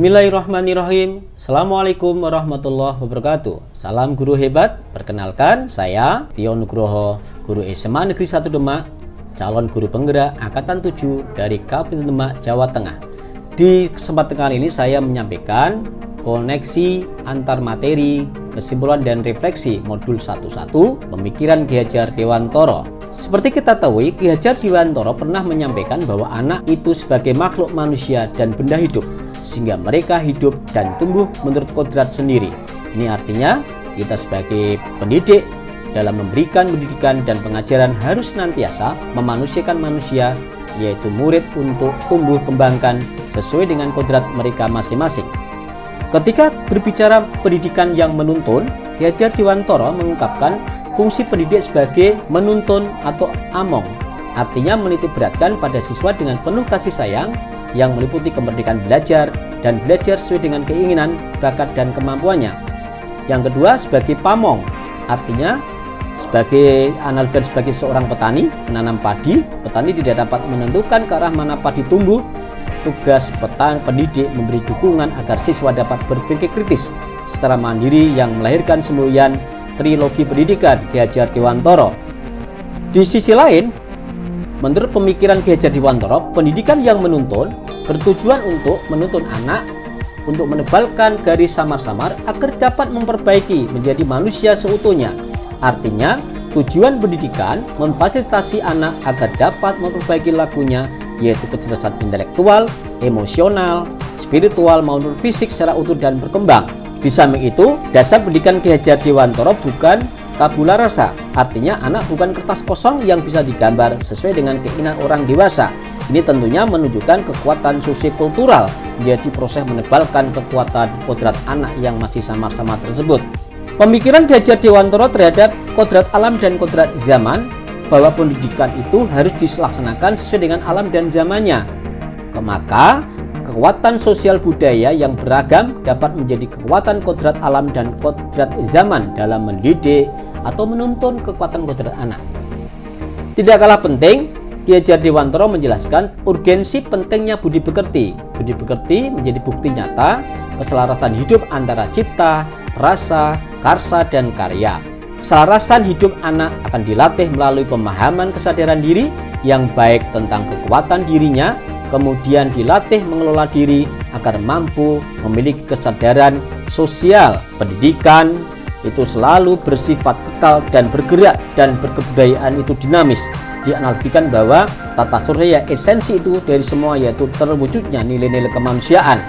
Bismillahirrahmanirrahim. Assalamualaikum warahmatullahi wabarakatuh. Salam guru hebat. Perkenalkan, saya Tio Nugroho, guru SMA Negeri 1 Demak, calon guru penggerak Angkatan 7 dari Kabupaten Demak, Jawa Tengah. Di kesempatan kali ini saya menyampaikan koneksi antar materi, kesimpulan dan refleksi modul 11 pemikiran Ki Hajar Dewantara. Seperti kita tahu, Ki Hajar Dewantara pernah menyampaikan bahwa anak itu sebagai makhluk manusia dan benda hidup, sehingga mereka hidup dan tumbuh menurut kodrat sendiri. Ini artinya kita sebagai pendidik dalam memberikan pendidikan dan pengajaran harus senantiasa memanusiakan manusia, yaitu murid untuk tumbuh kembangkan sesuai dengan kodrat mereka masing-masing. Ketika berbicara pendidikan yang menuntun, Ki Hajar Dewantara mengungkapkan fungsi pendidik sebagai menuntun atau among, artinya menitik beratkan pada siswa dengan penuh kasih sayang yang meliputi kemerdekaan belajar dan belajar sesuai dengan keinginan, bakat, dan kemampuannya. Yang kedua, sebagai pamong, artinya sebagai analogi sebagai seorang petani menanam padi, petani tidak dapat menentukan ke arah mana padi tumbuh. Tugas pendidik memberi dukungan agar siswa dapat berpikir kritis secara mandiri yang melahirkan semboyan trilogi pendidikan Ki Hajar Dewantara. Di sisi lain, menurut pemikiran Ki Hajar Dewantara, pendidikan yang menuntun bertujuan untuk menuntun anak untuk menebalkan garis samar-samar agar dapat memperbaiki menjadi manusia seutuhnya. Artinya, tujuan pendidikan memfasilitasi anak agar dapat memperbaiki lakunya, yaitu kecerdasan intelektual, emosional, spiritual maupun fisik secara utuh dan berkembang. Di samping itu, dasar pendidikan Ki Hajar Dewantara bukan tabula rasa, artinya anak bukan kertas kosong yang bisa digambar sesuai dengan keinginan orang dewasa. Ini tentunya menunjukkan kekuatan sosiokultural, menjadi proses menebalkan kekuatan kodrat anak yang masih samar-samar tersebut. Pemikiran Ki Hajar Dewantara terhadap kodrat alam dan kodrat zaman, bahwa pendidikan itu harus dilaksanakan sesuai dengan alam dan zamannya. Maka kekuatan sosial budaya yang beragam dapat menjadi kekuatan kodrat alam dan kodrat zaman dalam mendidik atau menuntun kekuatan kodrat anak. Tidak kalah penting, Ki Hajar Dewantara menjelaskan urgensi pentingnya budi pekerti. Budi pekerti menjadi bukti nyata keselarasan hidup antara cipta, rasa, karsa, dan karya. Keselarasan hidup anak akan dilatih melalui pemahaman kesadaran diri yang baik tentang kekuatan dirinya, kemudian dilatih mengelola diri agar mampu memiliki kesadaran sosial. Pendidikan itu selalu bersifat kekal dan bergerak, dan berkebudayaan itu dinamis. Dianalogikan bahwa tata surya esensi itu dari semua, yaitu terwujudnya nilai-nilai kemanusiaan.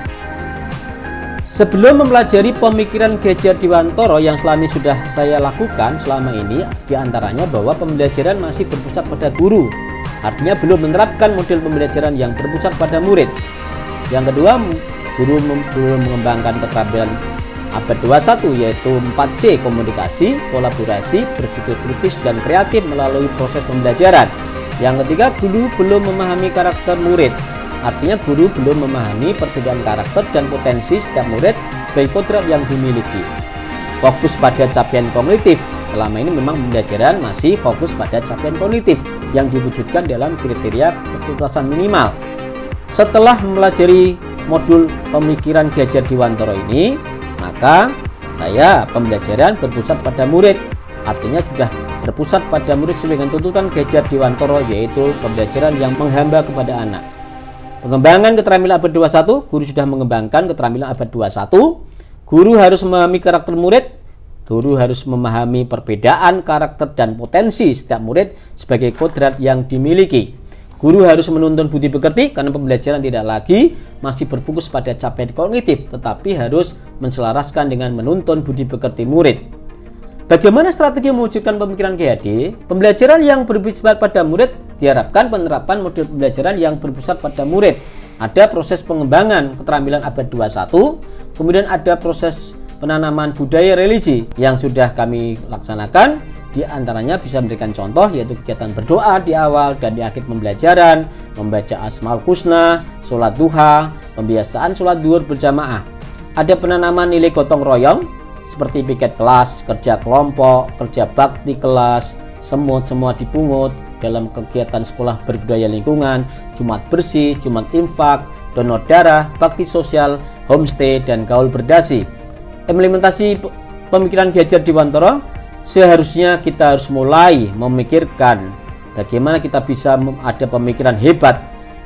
Sebelum mempelajari pemikiran Ki Hajar Dewantara yang selama ini sudah saya lakukan selama ini, diantaranya bahwa pembelajaran masih berpusat pada guru, artinya belum menerapkan model pembelajaran yang berpusat pada murid. Yang kedua, guru belum mengembangkan keterampilan abad 21, yaitu 4C, komunikasi, kolaborasi, berpikir kritis, dan kreatif melalui proses pembelajaran. Yang ketiga, guru belum memahami karakter murid, artinya guru belum memahami perbedaan karakter dan potensi setiap murid sebagai kodrat yang dimiliki. Fokus pada capaian kognitif. Selama ini memang pembelajaran masih fokus pada capaian kognitif yang diwujudkan dalam kriteria ketuntasan minimal. Setelah mempelajari modul pemikiran Ki Hajar Dewantara ini, maka pembelajaran berpusat pada murid, artinya sudah berpusat pada murid sesuai dengan tuntutan Ki Hajar Dewantara, yaitu pembelajaran yang menghamba kepada anak. Pengembangan keterampilan abad 21, guru sudah mengembangkan keterampilan abad 21. Guru harus memahami karakter murid, guru harus memahami perbedaan karakter dan potensi setiap murid sebagai kodrat yang dimiliki. Guru harus menuntun budi pekerti karena pembelajaran tidak lagi masih berfokus pada capaian kognitif, tetapi harus menselaraskan dengan menuntun budi pekerti murid. Bagaimana strategi mewujudkan pemikiran Ki Hajar? Pembelajaran yang berpusat pada murid diharapkan penerapan model pembelajaran yang berpusat pada murid. Ada proses pengembangan keterampilan abad 21, kemudian ada proses penanaman budaya religi yang sudah kami laksanakan. Di antaranya bisa memberikan contoh, yaitu kegiatan berdoa di awal dan di akhir pembelajaran, membaca Asmaul Husna, sholat duha, pembiasaan sholat duhur berjamaah. Ada penanaman nilai gotong royong seperti piket kelas, kerja kelompok, kerja bakti kelas, semut semua dipungut dalam kegiatan sekolah berbudaya lingkungan, Jumat bersih, Jumat infak, donor darah, bakti sosial, homestay, dan gaul berdasi. Implementasi pemikiran Ki Hajar Dewantara, seharusnya kita harus mulai memikirkan bagaimana kita bisa ada pemikiran hebat,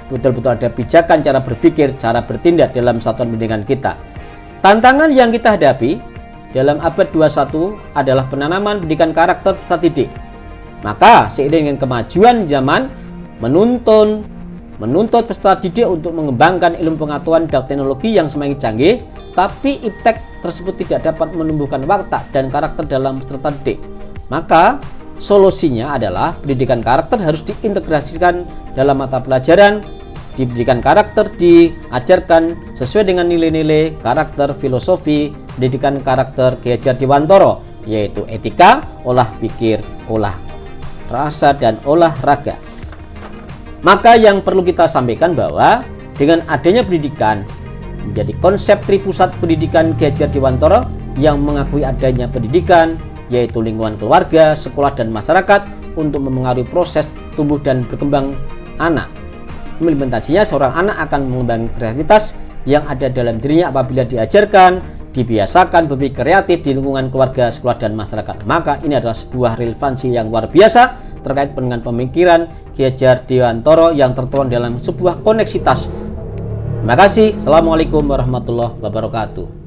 betul-betul ada pijakan cara berpikir, cara bertindak dalam satuan pendidikan kita. Tantangan yang kita hadapi dalam abad 21 adalah penanaman pendidikan karakter peserta didik. Maka seiring dengan kemajuan zaman menuntut peserta didik untuk mengembangkan ilmu pengetahuan dan teknologi yang semakin canggih, tapi iptek tersebut tidak dapat menumbuhkan watak dan karakter dalam peserta didik. Maka solusinya adalah pendidikan karakter harus diintegrasikan dalam mata pelajaran. Di pendidikan karakter diajarkan sesuai dengan nilai-nilai karakter filosofi pendidikan karakter Ki Hajar Dewantara, yaitu etika, olah pikir, olah rasa, dan olahraga. Maka yang perlu kita sampaikan bahwa dengan adanya pendidikan menjadi konsep tripusat pendidikan Ki Hajar Dewantara yang mengakui adanya pendidikan, yaitu lingkungan keluarga, sekolah, dan masyarakat untuk memengaruhi proses tumbuh dan berkembang anak. Implementasinya, seorang anak akan mengembangkan kreativitas yang ada dalam dirinya apabila diajarkan, dibiasakan berpikir kreatif di lingkungan keluarga, sekolah, dan masyarakat. Maka ini adalah sebuah relevansi yang luar biasa terkait dengan pemikiran Ki Hajar Dewantara yang tertuang dalam sebuah koneksitas. Terima kasih. Assalamualaikum warahmatullahi wabarakatuh.